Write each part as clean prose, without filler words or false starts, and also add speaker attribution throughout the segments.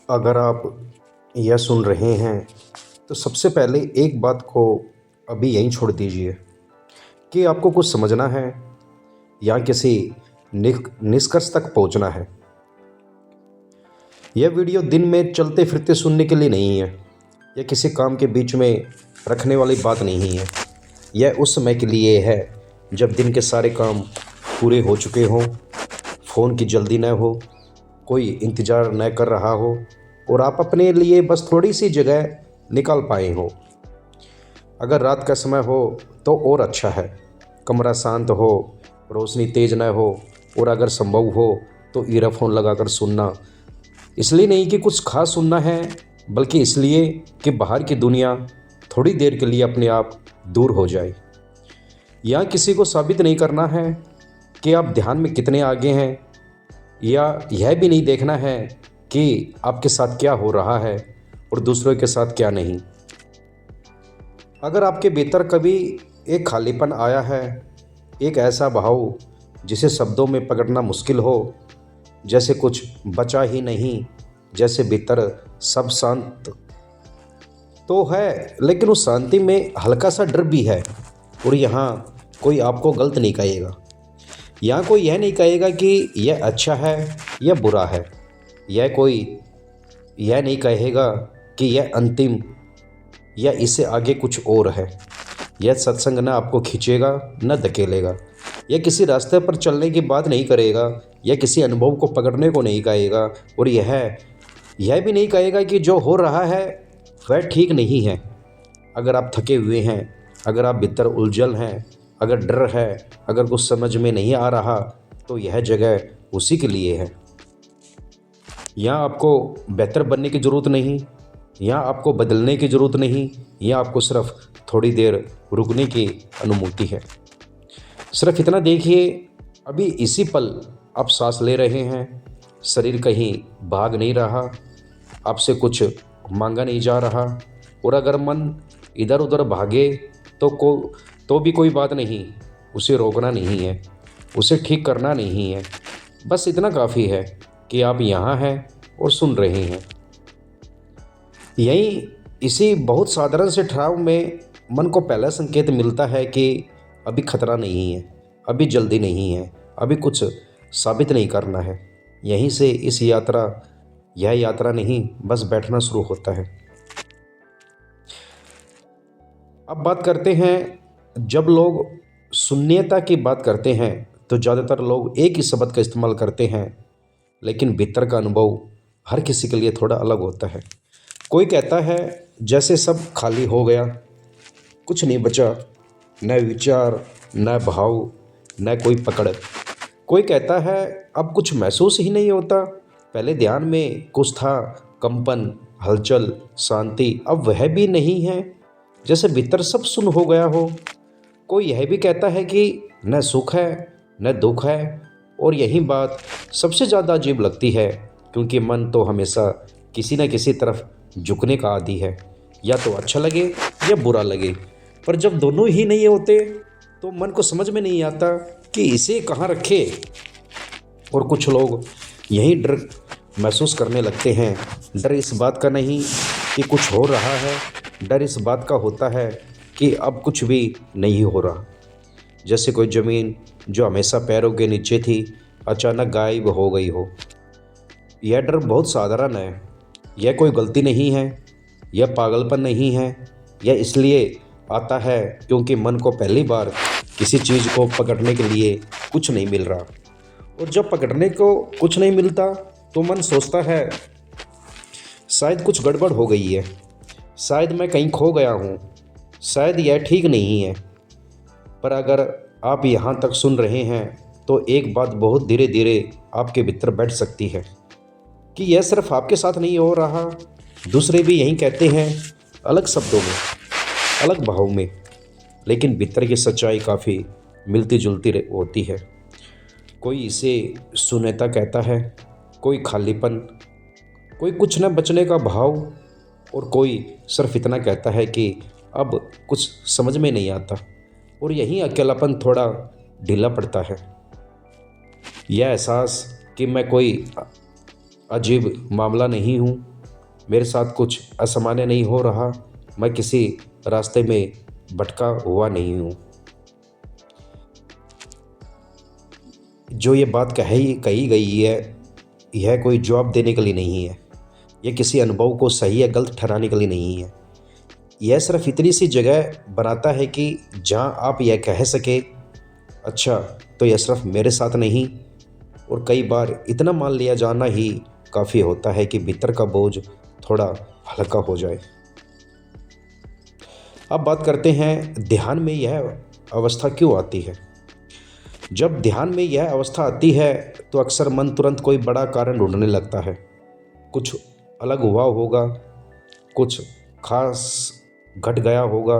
Speaker 1: अगर आप यह सुन रहे हैं तो सबसे पहले एक बात को अभी यहीं छोड़ दीजिए कि आपको कुछ समझना है या किसी निष्कर्ष तक पहुंचना है। यह वीडियो दिन में चलते फिरते सुनने के लिए नहीं है। यह किसी काम के बीच में रखने वाली बात नहीं है। यह उस समय के लिए है जब दिन के सारे काम पूरे हो चुके हों, फ़ोन की जल्दी न हो, कोई इंतज़ार न कर रहा हो और आप अपने लिए बस थोड़ी सी जगह निकाल पाए हो। अगर रात का समय हो तो और अच्छा है, कमरा शांत हो, रोशनी तेज़ न हो और अगर संभव हो तो ईयरफोन लगाकर सुनना। इसलिए नहीं कि कुछ खास सुनना है, बल्कि इसलिए कि बाहर की दुनिया थोड़ी देर के लिए अपने आप दूर हो जाए। यहाँ किसी को साबित नहीं करना है कि आप ध्यान में कितने आगे हैं, या यह भी नहीं देखना है कि आपके साथ क्या हो रहा है और दूसरों के साथ क्या नहीं। अगर आपके भीतर कभी एक खालीपन आया है, एक ऐसा भाव जिसे शब्दों में पकड़ना मुश्किल हो, जैसे कुछ बचा ही नहीं, जैसे भीतर सब शांत तो है लेकिन उस शांति में हल्का सा डर भी है। और यहाँ कोई आपको गलत नहीं कहेगा, यहाँ कोई यह नहीं कहेगा कि यह अच्छा है या बुरा है, कोई यह नहीं कहेगा कि यह अंतिम या इससे आगे कुछ और है। यह सत्संग न आपको खींचेगा न धकेलेगा, यह किसी रास्ते पर चलने की बात नहीं करेगा, यह किसी अनुभव को पकड़ने को नहीं कहेगा और यह भी नहीं कहेगा कि जो हो रहा है वह ठीक नहीं है। अगर आप थके हुए हैं, अगर आप भीतर उलझन हैं, अगर डर है, अगर कुछ समझ में नहीं आ रहा, तो यह जगह उसी के लिए है। यहाँ आपको बेहतर बनने की ज़रूरत नहीं, यहाँ आपको बदलने की ज़रूरत नहीं, यहाँ आपको सिर्फ थोड़ी देर रुकने की अनुमति है। सिर्फ इतना देखिए, अभी इसी पल आप सांस ले रहे हैं, शरीर कहीं भाग नहीं रहा, आपसे कुछ मांगा नहीं जा रहा। और अगर मन इधर उधर भागे तो भी कोई बात नहीं, उसे रोकना नहीं है, उसे ठीक करना नहीं है। बस इतना काफ़ी है कि आप यहाँ हैं और सुन रहे हैं। यही इसी बहुत साधारण से ठहराव में मन को पहला संकेत मिलता है कि अभी खतरा नहीं है, अभी जल्दी नहीं है, अभी कुछ साबित नहीं करना है। यहीं से यह यात्रा नहीं, बस बैठना शुरू होता है। अब बात करते हैं, जब लोग शून्यता की बात करते हैं तो ज़्यादातर लोग एक ही शब्द का इस्तेमाल करते हैं, लेकिन भीतर का अनुभव हर किसी के लिए थोड़ा अलग होता है। कोई कहता है जैसे सब खाली हो गया, कुछ नहीं बचा, न विचार, न भाव, न कोई पकड़। कोई कहता है अब कुछ महसूस ही नहीं होता, पहले ध्यान में कुछ था, कंपन, हलचल, शांति, अब वह भी नहीं है, जैसे भीतर सब सुन हो गया हो। कोई यह भी कहता है कि न सुख है न दुख है, और यही बात सबसे ज़्यादा अजीब लगती है, क्योंकि मन तो हमेशा किसी न किसी तरफ झुकने का आदी है, या तो अच्छा लगे या बुरा लगे। पर जब दोनों ही नहीं होते तो मन को समझ में नहीं आता कि इसे कहाँ रखे। और कुछ लोग यही डर महसूस करने लगते हैं। डर इस बात का नहीं कि कुछ हो रहा है, डर इस बात का होता है कि अब कुछ भी नहीं हो रहा। जैसे कोई ज़मीन जो हमेशा पैरों के नीचे थी, अचानक गायब हो गई हो। यह डर बहुत साधारण है, यह कोई गलती नहीं है, यह पागलपन नहीं है, यह इसलिए आता है क्योंकि मन को पहली बार किसी चीज़ को पकड़ने के लिए कुछ नहीं मिल रहा। और जब पकड़ने को कुछ नहीं मिलता तो मन सोचता है शायद कुछ गड़बड़ हो गई है, शायद मैं कहीं खो गया हूँ, शायद यह ठीक नहीं है। पर अगर आप यहाँ तक सुन रहे हैं तो एक बात बहुत धीरे धीरे आपके भीतर बैठ सकती है कि यह सिर्फ आपके साथ नहीं हो रहा, दूसरे भी यही कहते हैं, अलग शब्दों में, अलग भाव में, लेकिन भीतर की सच्चाई काफ़ी मिलती जुलती होती है। कोई इसे शून्यता कहता है, कोई खालीपन, कोई कुछ न बचने का भाव, और कोई सिर्फ इतना कहता है कि अब कुछ समझ में नहीं आता। और यही अकेलापन थोड़ा ढीला पड़ता है। यह एहसास कि मैं कोई अजीब मामला नहीं हूँ, मेरे साथ कुछ असामान्य नहीं हो रहा, मैं किसी रास्ते में भटका हुआ नहीं हूँ। जो ये बात कही गई है, यह कोई जवाब देने के लिए नहीं है, यह किसी अनुभव को सही या गलत ठहराने के लिए नहीं है। यह सिर्फ इतनी सी जगह बनाता है कि जहाँ आप यह कह सके, अच्छा तो यह सिर्फ मेरे साथ नहीं। और कई बार इतना मान लिया जाना ही काफ़ी होता है कि भीतर का बोझ थोड़ा हल्का हो जाए। अब बात करते हैं ध्यान में यह अवस्था क्यों आती है। जब ध्यान में यह अवस्था आती है तो अक्सर मन तुरंत कोई बड़ा कारण ढूंढने लगता है। कुछ अलग हुआ होगा, कुछ खास घट गया होगा,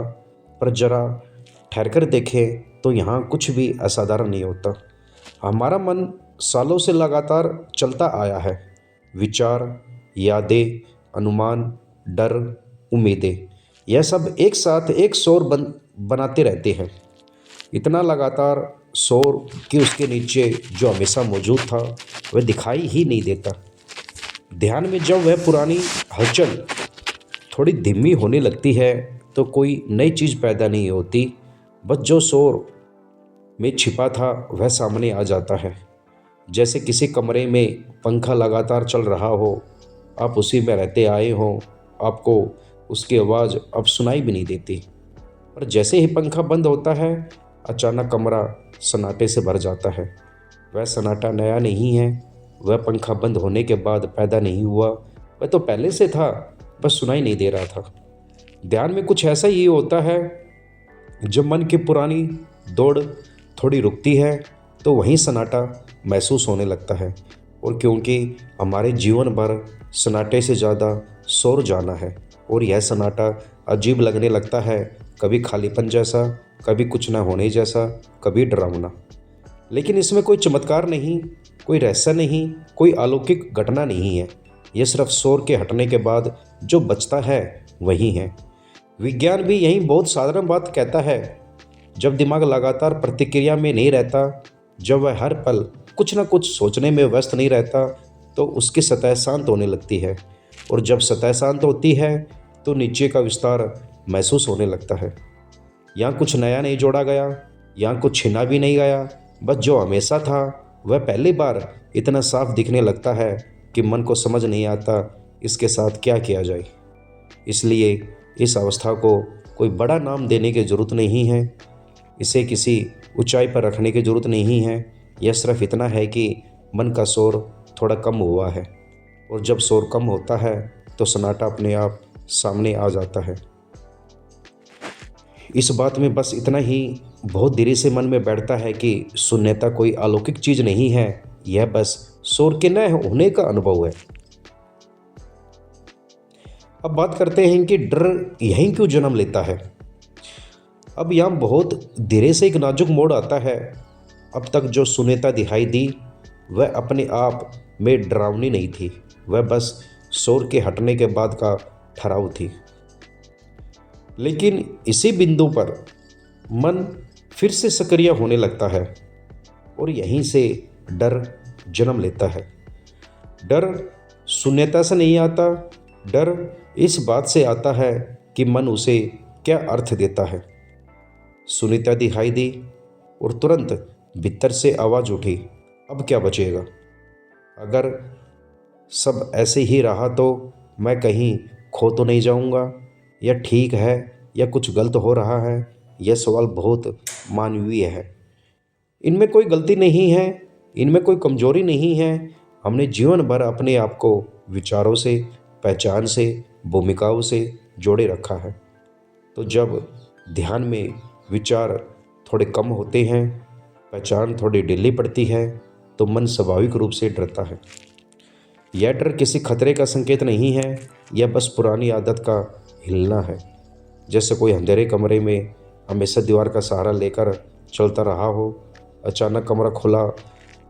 Speaker 1: पर जरा ठहरकर देखें तो यहाँ कुछ भी असाधारण नहीं होता। हमारा मन सालों से लगातार चलता आया है। विचार, यादें, अनुमान, डर, उम्मीदें, यह सब एक साथ एक शोर बनाते रहते हैं। इतना लगातार शोर कि उसके नीचे जो हमेशा मौजूद था वह दिखाई ही नहीं देता। ध्यान में जब वह पुरानी हलचल थोड़ी धीमी होने लगती है तो कोई नई चीज़ पैदा नहीं होती, बस जो शोर में छिपा था वह सामने आ जाता है। जैसे किसी कमरे में पंखा लगातार चल रहा हो, आप उसी में रहते आए हों, आपको उसकी आवाज़ अब सुनाई भी नहीं देती। पर जैसे ही पंखा बंद होता है, अचानक कमरा सन्नाटे से भर जाता है। वह सन्नाटा नया नहीं है, वह पंखा बंद होने के बाद पैदा नहीं हुआ, वह तो पहले से था, बस सुनाई नहीं दे रहा था। ध्यान में कुछ ऐसा ही होता है। जब मन की पुरानी दौड़ थोड़ी रुकती है तो वहीं सन्नाटा महसूस होने लगता है। और क्योंकि हमारे जीवन भर सन्नाटे से ज़्यादा शोर जाना है, और यह सन्नाटा अजीब लगने लगता है, कभी खालीपन जैसा, कभी कुछ ना होने जैसा, कभी डरावना। लेकिन इसमें कोई चमत्कार नहीं, कोई रहस्य नहीं, कोई अलौकिक घटना नहीं है। यह सिर्फ शोर के हटने के बाद जो बचता है वही है। विज्ञान भी यही बहुत साधारण बात कहता है। जब दिमाग लगातार प्रतिक्रिया में नहीं रहता, जब वह हर पल कुछ न कुछ सोचने में व्यस्त नहीं रहता, तो उसकी सतह शांत होने लगती है। और जब सतह शांत होती है तो नीचे का विस्तार महसूस होने लगता है। यहाँ कुछ नया नहीं जोड़ा गया, यहाँ कुछ छीना भी नहीं गया, बस जो हमेशा था वह पहली बार इतना साफ दिखने लगता है कि मन को समझ नहीं आता इसके साथ क्या किया जाए। इसलिए इस अवस्था को कोई बड़ा नाम देने की ज़रूरत नहीं है, इसे किसी ऊंचाई पर रखने की ज़रूरत नहीं है। यह सिर्फ इतना है कि मन का शोर थोड़ा कम हुआ है, और जब शोर कम होता है तो सन्नाटा अपने आप सामने आ जाता है। इस बात में बस इतना ही बहुत देरी से मन में बैठता है कि शून्यता कोई अलौकिक चीज़ नहीं है, यह बस शोर के न होने का अनुभव है। अब बात करते हैं कि डर यहीं क्यों जन्म लेता है। अब यहाँ बहुत धीरे से एक नाजुक मोड़ आता है। अब तक जो शून्यता दिखाई दी वह अपने आप में डरावनी नहीं थी, वह बस शोर के हटने के बाद का ठहराव थी। लेकिन इसी बिंदु पर मन फिर से सक्रिय होने लगता है और यहीं से डर जन्म लेता है। डर शून्यता से नहीं आता, डर इस बात से आता है कि मन उसे क्या अर्थ देता है। शून्यता दिखाई दी और तुरंत भीतर से आवाज़ उठी, अब क्या बचेगा? अगर सब ऐसे ही रहा तो मैं कहीं खो तो नहीं जाऊंगा, या ठीक है या कुछ गलत हो रहा है? यह सवाल बहुत मानवीय है। इनमें कोई गलती नहीं है, इनमें कोई कमजोरी नहीं है। हमने जीवन भर अपने आप को विचारों से, पहचान से, भूमिकाओं से जोड़े रखा है। तो जब ध्यान में विचार थोड़े कम होते हैं, पहचान थोड़ी ढीली पड़ती है, तो मन स्वाभाविक रूप से डरता है। यह डर किसी खतरे का संकेत नहीं है, यह बस पुरानी आदत का हिलना है। जैसे कोई अंधेरे कमरे में हमेशा दीवार का सहारा लेकर चलता रहा हो, अचानक कमरा खुला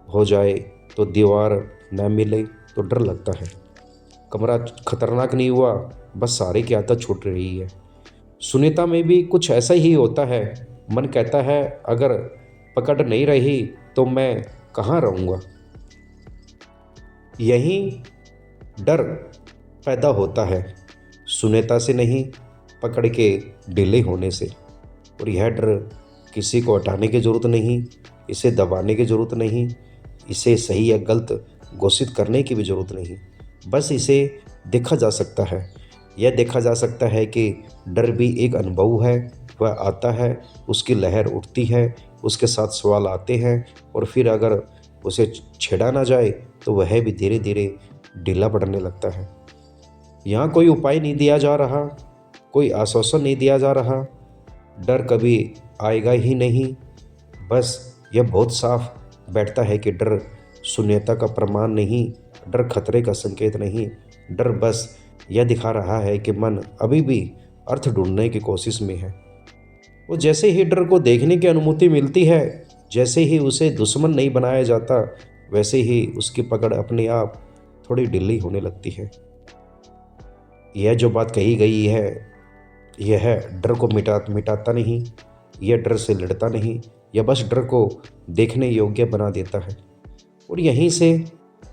Speaker 1: हो जाए तो दीवार न मिले तो डर लगता है। कमरा खतरनाक नहीं हुआ, बस सहारे की आदत छूट रही है। शून्यता में भी कुछ ऐसा ही होता है। मन कहता है अगर पकड़ नहीं रही तो मैं कहाँ रहूँगा। यही डर पैदा होता है शून्यता से नहीं, पकड़ के ढीले होने से। और यह डर किसी को हटाने की ज़रूरत नहीं, इसे दबाने की ज़रूरत नहीं, इसे सही या गलत घोषित करने की भी ज़रूरत नहीं। बस इसे देखा जा सकता है। यह देखा जा सकता है कि डर भी एक अनुभव है। वह आता है, उसकी लहर उठती है, उसके साथ सवाल आते हैं, और फिर अगर उसे छेड़ा ना जाए तो वह भी धीरे धीरे ढीला पड़ने लगता है। यहाँ कोई उपाय नहीं दिया जा रहा, कोई आश्वासन नहीं दिया जा रहा। डर कभी आएगा ही नहीं। बस यह बहुत साफ बैठता है कि डर शून्यता का प्रमाण नहीं, डर खतरे का संकेत नहीं। डर बस यह दिखा रहा है कि मन अभी भी अर्थ ढूंढने की कोशिश में है। वो जैसे ही डर को देखने की अनुमति मिलती है, जैसे ही उसे दुश्मन नहीं बनाया जाता, वैसे ही उसकी पकड़ अपने आप थोड़ी ढीली होने लगती है। यह जो बात कही गई है, यह डर को मिटाता नहीं, यह डर से लड़ता नहीं, यह बस डर को देखने योग्य बना देता है। और यहीं से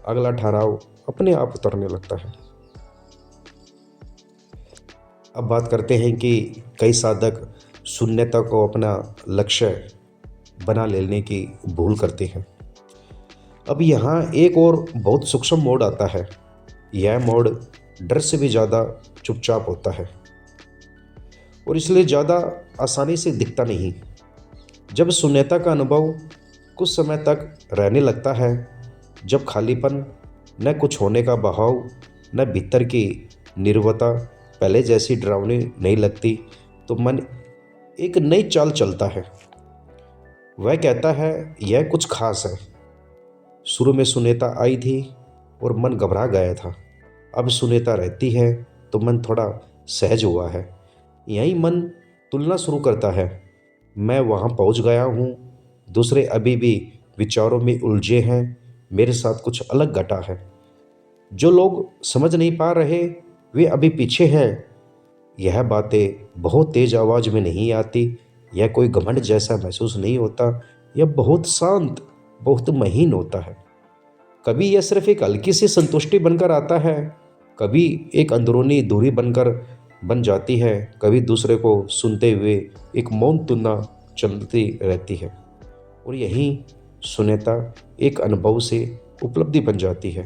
Speaker 1: अगला ठहराव अपने आप उतरने लगता है। अब बात करते हैं कि कई साधक शून्यता को अपना लक्ष्य बना लेने की भूल करते हैं। अब यहाँ एक और बहुत सूक्ष्म मोड़ आता है। यह मोड़ डर से भी ज़्यादा चुपचाप होता है और इसलिए ज़्यादा आसानी से दिखता नहीं। जब शून्यता का अनुभव कुछ समय तक रहने लगता है, जब खालीपन, न कुछ होने का बहाव, न भीतर की निर्वता पहले जैसी डरावनी नहीं लगती, तो मन एक नई चाल चलता है। वह कहता है यह कुछ खास है। शुरू में शून्यता आई थी और मन घबरा गया था। अब शून्यता रहती है तो मन थोड़ा सहज हुआ है। यहीं मन तुलना शुरू करता है। मैं वहाँ पहुँच गया हूँ, दूसरे अभी भी विचारों में उलझे हैं, मेरे साथ कुछ अलग घटा है। जो लोग समझ नहीं पा रहे वे अभी पीछे हैं। यह बातें बहुत तेज आवाज़ में नहीं आती, यह कोई घमंड जैसा महसूस नहीं होता, यह बहुत शांत, बहुत महीन होता है। कभी यह सिर्फ एक हल्की सी संतुष्टि बनकर आता है, कभी एक अंदरूनी दूरी बन जाती है, कभी दूसरे को सुनते हुए एक मौन तुलना चलती रहती है। और यहीं शून्यता एक अनुभव से उपलब्धि बन जाती है।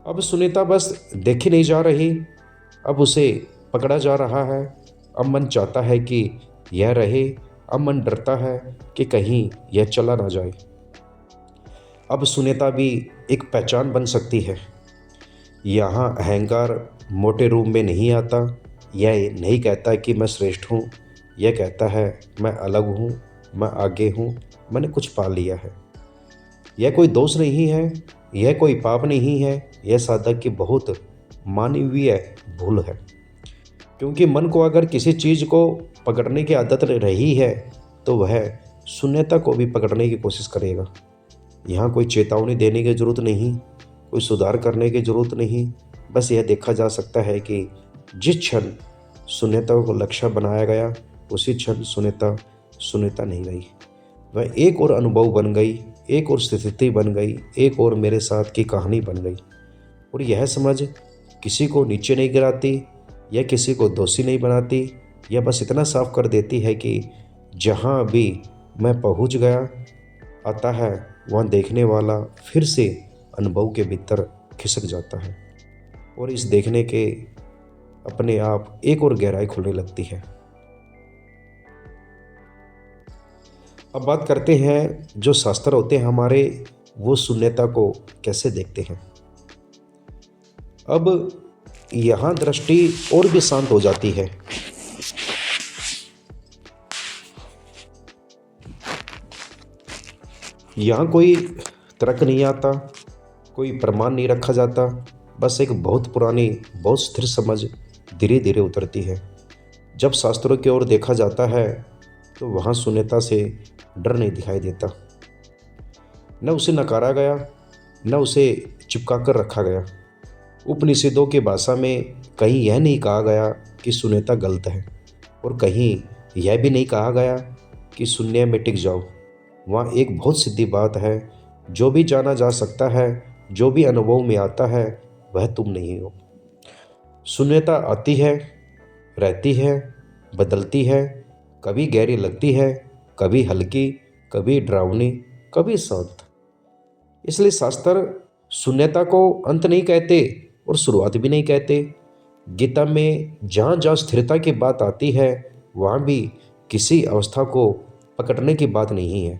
Speaker 1: अब शून्यता बस देखी नहीं जा रही, अब उसे पकड़ा जा रहा है। अब मन चाहता है कि यह रहे, अब मन डरता है कि कहीं यह चला ना जाए। अब शून्यता भी एक पहचान बन सकती है। यहाँ अहंकार मोटे रूप में नहीं आता। यह नहीं कहता कि मैं श्रेष्ठ हूँ, यह कहता है मैं अलग हूँ, मैं आगे हूँ, मैंने कुछ पा लिया है। यह कोई दोष नहीं है, यह कोई पाप नहीं है, यह साधक की बहुत मानवीय भूल है। क्योंकि मन को अगर किसी चीज़ को पकड़ने की आदत रही है तो वह शून्यता को भी पकड़ने की कोशिश करेगा। यहाँ कोई चेतावनी देने की ज़रूरत नहीं, कोई सुधार करने की ज़रूरत नहीं। बस यह देखा जा सकता है कि जिस क्षण शून्यता को लक्ष्य बनाया गया, उसी क्षण शून्यता नहीं रही। वह एक और अनुभव बन गई, एक और स्थिति बन गई, एक और मेरे साथ की कहानी बन गई। और यह समझ किसी को नीचे नहीं गिराती, यह किसी को दोषी नहीं बनाती, यह बस इतना साफ कर देती है कि जहाँ भी मैं पहुँच गया आता है, वहाँ देखने वाला फिर से अनुभव के भीतर खिसक जाता है और इस देखने के अपने आप एक और गहराई खुलने लगती है। अब बात करते हैं जो शास्त्र होते हैं हमारे, वो शून्यता को कैसे देखते हैं। अब यहाँ दृष्टि और भी शांत हो जाती है। यहाँ कोई तर्क नहीं आता, कोई प्रमाण नहीं रखा जाता, बस एक बहुत पुरानी, बहुत स्थिर समझ धीरे धीरे उतरती है। जब शास्त्रों की ओर देखा जाता है तो वहाँ शून्यता से डर नहीं दिखाई देता। न उसे नकारा गया, न उसे चिपका कर रखा गया। उपनिषदों की भाषा में कहीं यह नहीं कहा गया कि शून्यता गलत है और कहीं यह भी नहीं कहा गया कि शून्य में टिक जाओ। वहाँ एक बहुत सीधी बात है, जो भी जाना जा सकता है, जो भी अनुभव में आता है, वह तुम नहीं हो। शून्यता आती है, रहती है, बदलती है, कभी गहरी लगती है, कभी हल्की, कभी डरावनी, कभी शांत। इसलिए शास्त्र शून्यता को अंत नहीं कहते और शुरुआत भी नहीं कहते। गीता में जहाँ जहाँ स्थिरता की बात आती है, वहाँ भी किसी अवस्था को पकड़ने की बात नहीं है।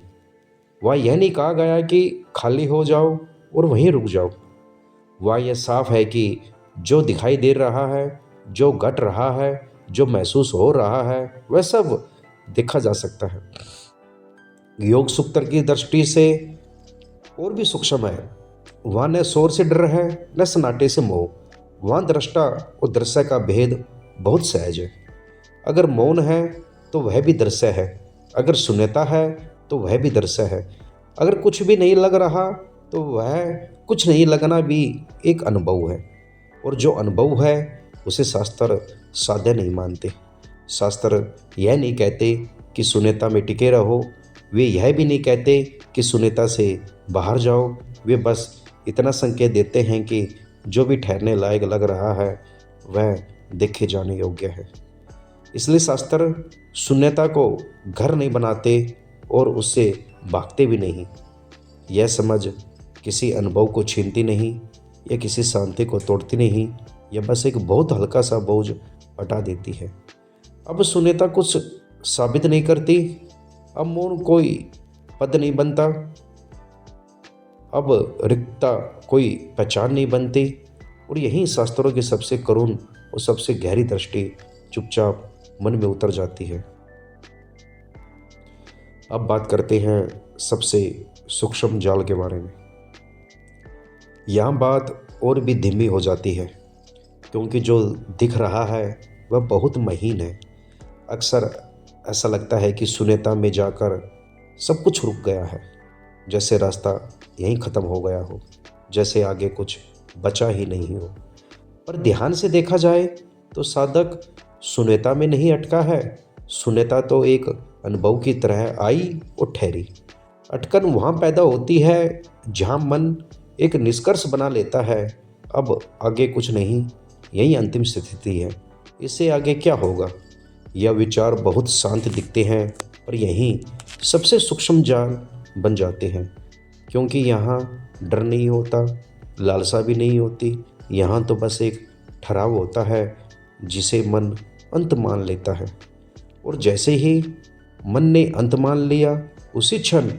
Speaker 1: वहाँ यह नहीं कहा गया कि खाली हो जाओ और वहीं रुक जाओ। वहाँ यह साफ है कि जो दिखाई दे रहा है, जो घट रहा है, जो महसूस हो रहा है, वह सब देखा जा सकता है। योग सूत्र की दृष्टि से और भी सूक्ष्म है। वहाँ न शोर से डर है, न सन्नाटे से मोह। वहाँ दृष्टा और दृश्य का भेद बहुत सहज है। अगर मौन है तो वह भी दृश्य है, अगर शून्यता है तो वह भी दृश्य है, अगर कुछ भी नहीं लग रहा तो वह कुछ नहीं लगना भी एक अनुभव है। और जो अनुभव है उसे शास्त्र साध्य नहीं मानते। शास्त्र यह नहीं कहते कि शून्यता में टिके रहो, वे यह भी नहीं कहते कि शून्यता से बाहर जाओ। वे बस इतना संकेत देते हैं कि जो भी ठहरने लायक लग रहा है वह देखे जाने योग्य है। इसलिए शास्त्र शून्यता को घर नहीं बनाते और उससे भागते भी नहीं। यह समझ किसी अनुभव को छीनती नहीं या किसी शांति को तोड़ती नहीं, यह बस एक बहुत हल्का सा बोझ हटा देती है। अब शून्यता कुछ साबित नहीं करती, अब मौन कोई पद नहीं बनता, अब रिक्तता कोई पहचान नहीं बनती। और यही शास्त्रों की सबसे करुण और सबसे गहरी दृष्टि चुपचाप मन में उतर जाती है। अब बात करते हैं सबसे सूक्ष्म जाल के बारे में। यहाँ बात और भी धीमी हो जाती है, क्योंकि जो दिख रहा है वह बहुत महीन है। अक्सर ऐसा लगता है कि शून्यता में जाकर सब कुछ रुक गया है, जैसे रास्ता यहीं ख़त्म हो गया हो, जैसे आगे कुछ बचा ही नहीं हो। पर ध्यान से देखा जाए तो साधक शून्यता में नहीं अटका है। शून्यता तो एक अनुभव की तरह आई और ठहरी। अटकन वहाँ पैदा होती है जहाँ मन एक निष्कर्ष बना लेता है, अब आगे कुछ नहीं, यही अंतिम स्थिति है, इससे आगे क्या होगा। यह विचार बहुत शांत दिखते हैं पर यहीं सबसे सूक्ष्म जाल बन जाते हैं, क्योंकि यहाँ डर नहीं होता, लालसा भी नहीं होती। यहाँ तो बस एक ठहराव होता है जिसे मन अंत मान लेता है। और जैसे ही मन ने अंत मान लिया, उसी क्षण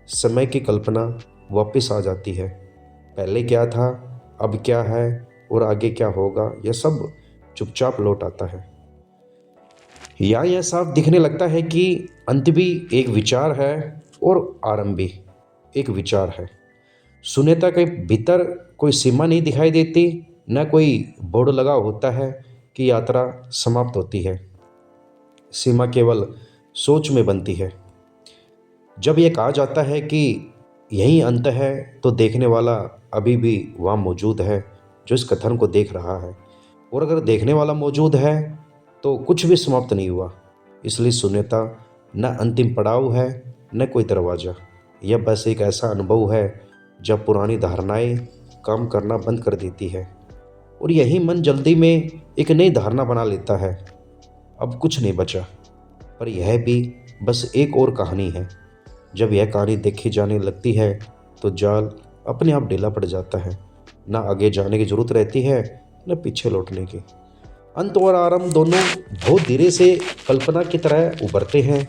Speaker 1: समय की कल्पना वापस आ जाती है। पहले क्या था, अब क्या है और आगे क्या होगा, यह सब चुपचाप लौट आता है। यहाँ यह साफ दिखने लगता है कि अंत भी एक विचार है और आरंभ भी एक विचार है। शून्यता के भीतर कोई सीमा नहीं दिखाई देती, न कोई बोर्ड लगा होता है कि यात्रा समाप्त होती है। सीमा केवल सोच में बनती है। जब यह कहा जाता है कि यही अंत है, तो देखने वाला अभी भी वहाँ मौजूद है जो इस कथन को देख रहा है। और अगर देखने वाला मौजूद है तो कुछ भी समाप्त नहीं हुआ। इसलिए शून्यता न अंतिम पड़ाव है न कोई दरवाज़ा, यह बस एक ऐसा अनुभव है जब पुरानी धारणाएं काम करना बंद कर देती है और यही मन जल्दी में एक नई धारणा बना लेता है। अब कुछ नहीं बचा, पर यह भी बस एक और कहानी है। जब यह कहानी देखी जाने लगती है तो जाल अपने आप ढीला पड़ जाता है। न आगे जाने की जरूरत रहती है न पीछे लौटने की। अंत और आरंभ दोनों बहुत धीरे से कल्पना की तरह उभरते हैं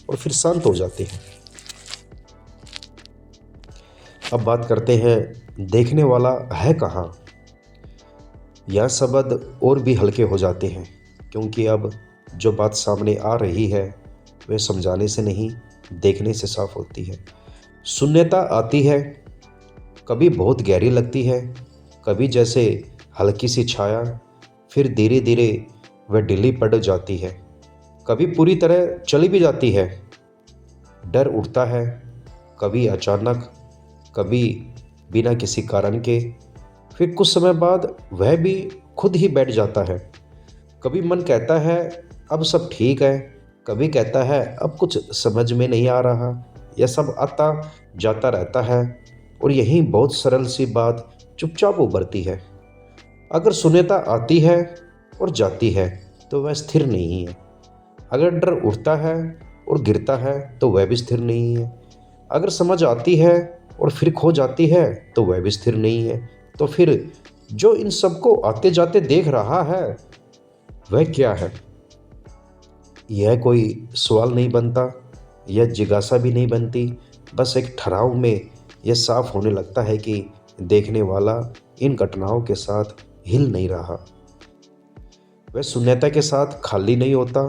Speaker 1: और फिर शांत हो जाते हैं। अब बात करते हैं देखने वाला है कहाँ। यह शब्द और भी हल्के हो जाते हैं, क्योंकि अब जो बात सामने आ रही है वह समझाने से नहीं, देखने से साफ होती है। शून्यता आती है, कभी बहुत गहरी लगती है, कभी जैसे हल्की सी छाया, फिर धीरे धीरे वह ढीली पड़ जाती है, कभी पूरी तरह चली भी जाती है। डर उठता है, कभी अचानक, कभी बिना किसी कारण के, फिर कुछ समय बाद वह भी खुद ही बैठ जाता है। कभी मन कहता है अब सब ठीक है, कभी कहता है अब कुछ समझ में नहीं आ रहा। यह सब आता जाता रहता है और यही बहुत सरल सी बात चुपचाप उभरती है। अगर शून्यता आती है और जाती है तो वह स्थिर नहीं है। अगर डर उठता है और गिरता है तो वह भी स्थिर नहीं है। अगर समझ आती है और फिर खो जाती है तो वह भी स्थिर नहीं है। तो फिर जो इन सबको आते जाते देख रहा है वह क्या है? यह कोई सवाल नहीं बनता, यह जिज्ञासा भी नहीं बनती। बस एक ठहराव में यह साफ होने लगता है कि देखने वाला इन घटनाओं के साथ हिल नहीं रहा। वह शून्यता के साथ खाली नहीं होता,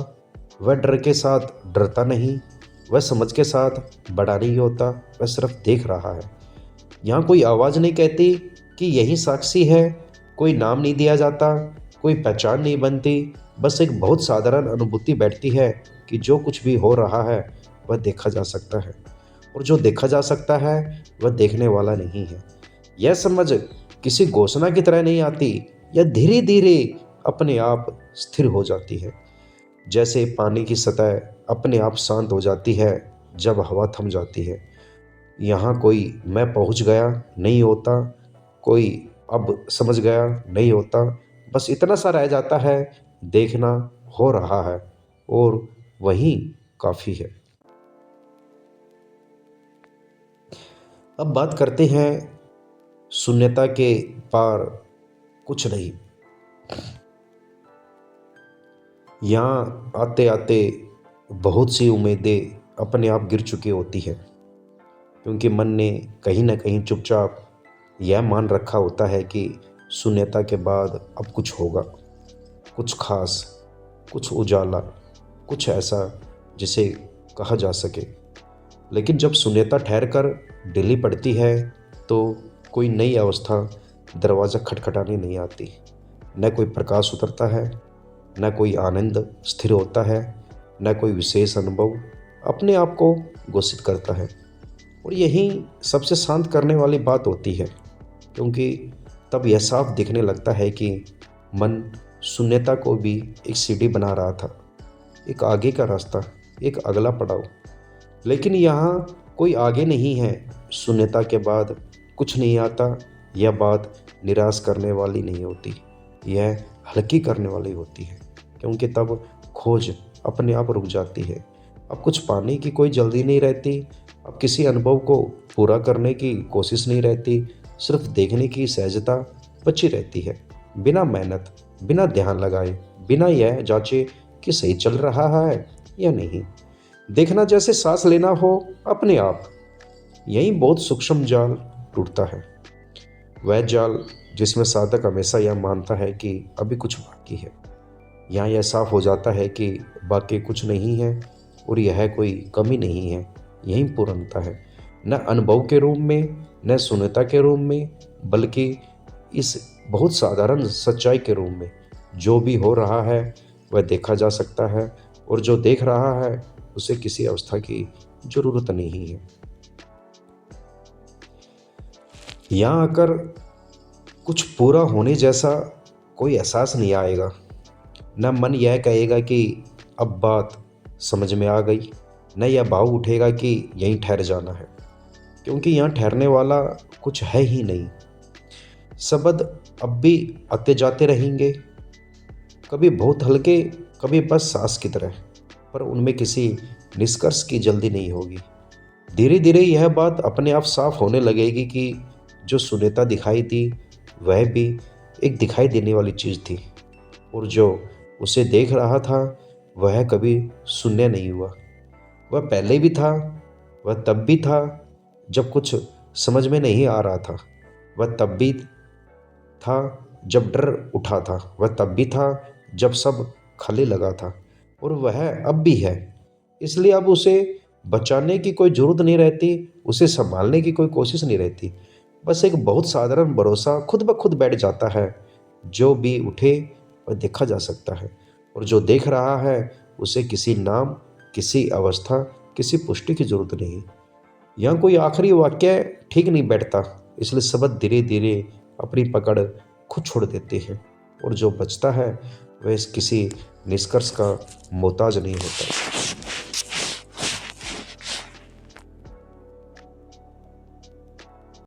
Speaker 1: वह डर के साथ डरता नहीं, वह समझ के साथ बड़ा नहीं होता, वह सिर्फ देख रहा है। यहाँ कोई आवाज़ नहीं कहती कि यही साक्षी है, कोई नाम नहीं दिया जाता, कोई पहचान नहीं बनती। बस एक बहुत साधारण अनुभूति बैठती है कि जो कुछ भी हो रहा है वह देखा जा सकता है, और जो देखा जा सकता है वह देखने वाला नहीं है। यह समझ किसी घोषणा की तरह नहीं आती, यह धीरे धीरे अपने आप स्थिर हो जाती है। जैसे पानी की सतह अपने आप शांत हो जाती है जब हवा थम जाती है। यहाँ कोई मैं पहुँच गया नहीं होता, कोई अब समझ गया नहीं होता। बस इतना सा रह जाता है, देखना हो रहा है और वही काफ़ी है। अब बात करते हैं शून्यता के पार कुछ नहीं। यहाँ आते आते बहुत सी उम्मीदें अपने आप गिर चुकी होती है, क्योंकि मन ने कहीं ना कहीं चुपचाप यह मान रखा होता है कि शून्यता के बाद अब कुछ होगा, कुछ खास, कुछ उजाला, कुछ ऐसा जिसे कहा जा सके। लेकिन जब शून्यता ठहर कर ढीली पड़ती है तो कोई नई अवस्था दरवाज़ा खटखटाने नहीं आती। न कोई प्रकाश उतरता है, न कोई आनंद स्थिर होता है, न कोई विशेष अनुभव अपने आप को घोषित करता है। और यही सबसे शांत करने वाली बात होती है, क्योंकि तब यह साफ दिखने लगता है कि मन शून्यता को भी एक सीढ़ी बना रहा था, एक आगे का रास्ता, एक अगला पड़ाव। लेकिन यहाँ कोई आगे नहीं है। शून्यता के बाद कुछ नहीं आता। यह बात निराश करने वाली नहीं होती, यह हल्की करने वाली होती है, क्योंकि तब खोज अपने आप रुक जाती है। अब कुछ पाने की कोई जल्दी नहीं रहती, अब किसी अनुभव को पूरा करने की कोशिश नहीं रहती, सिर्फ देखने की सहजता बची रहती है। बिना मेहनत, बिना ध्यान लगाए, बिना यह जांचे कि सही चल रहा है या नहीं। देखना जैसे सांस लेना हो अपने आप। यही बहुत सूक्ष्म जाल टूटता है, वह जाल जिसमें साधक हमेशा यह मानता है कि अभी कुछ बाकी है। यहाँ यह साफ हो जाता है कि बाकी कुछ नहीं है और यह कोई कमी नहीं है, यही पूर्णता है। न अनुभव के रूप में, न शून्यता के रूप में, बल्कि इस बहुत साधारण सच्चाई के रूप में। जो भी हो रहा है वह देखा जा सकता है, और जो देख रहा है उसे किसी अवस्था की जरूरत नहीं है। यहाँ आकर कुछ पूरा होने जैसा कोई एहसास नहीं आएगा। न मन यह कहेगा कि अब बात समझ में आ गई, न यह भाव उठेगा कि यहीं ठहर जाना है, क्योंकि यहाँ ठहरने वाला कुछ है ही नहीं। शब्द अब भी आते जाते रहेंगे, कभी बहुत हल्के, कभी बस सांस की तरह, पर उनमें किसी निष्कर्ष की जल्दी नहीं होगी। धीरे धीरे यह बात अपने आप साफ होने लगेगी कि जो शून्यता दिखाई दी वह भी एक दिखाई देने वाली चीज़ थी, और जो उसे देख रहा था वह कभी शून्य नहीं हुआ। वह पहले भी था, वह तब भी था जब कुछ समझ में नहीं आ रहा था, वह तब भी था जब डर उठा था, वह तब भी था जब सब खाली लगा था, और वह अब भी है। इसलिए अब उसे बचाने की कोई ज़रूरत नहीं रहती, उसे संभालने की कोई कोशिश नहीं रहती। बस एक बहुत साधारण भरोसा खुद ब खुद बैठ जाता है। जो भी उठे वह देखा जा सकता है, और जो देख रहा है उसे किसी नाम, किसी अवस्था, किसी पुष्टि की जरूरत नहीं। यहाँ कोई आखिरी वाक्य ठीक नहीं बैठता, इसलिए शब्द धीरे धीरे अपनी पकड़ खुद छोड़ देते हैं, और जो बचता है वह किसी निष्कर्ष का मोहताज नहीं होता।